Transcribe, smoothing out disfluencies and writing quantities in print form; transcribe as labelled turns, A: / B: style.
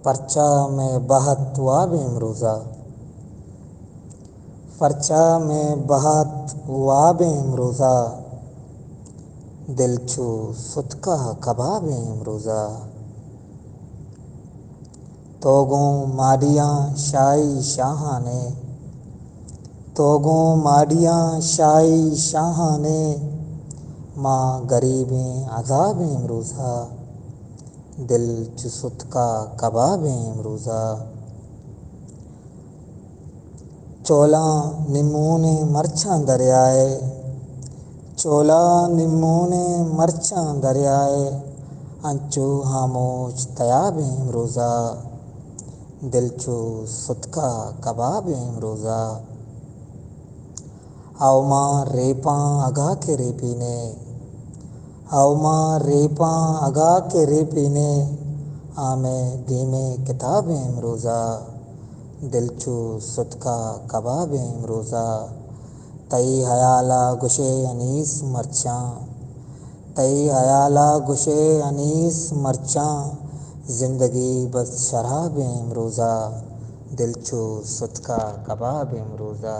A: پرچہ میں بہت واب امروزہ، پرچہ میں بہت واب امروزہ، دل چھو ستکا کباب امروزہ، توگوں ماڈیاں شاہی شاہاں نے، توگوں ماڈیاں شاہی شاہاں نے، ماں غریبیں عذاب امروزہ، دل چو ستکا کباب امروزہ، چولاں نمونے مرچاں دریائے، چولاں نمونے مرچاں دریائے، انچو خاموش تیاب امروزہ، دل چو ستکا کباب امروزہ، او ماں ریپاں اگا کے ریپی نے، او ماں ریپاں اگا کے ریپی نے، آمے دیمے کتاب امروزہ، دل چو ستکا کباب امروزہ، تئی حیالہ گشے انیس مرچاں، تئی حیالہ گشے انیس مرچاں، زندگی بس شراب امروزہ، دل چو ستکا کباب امروزہ۔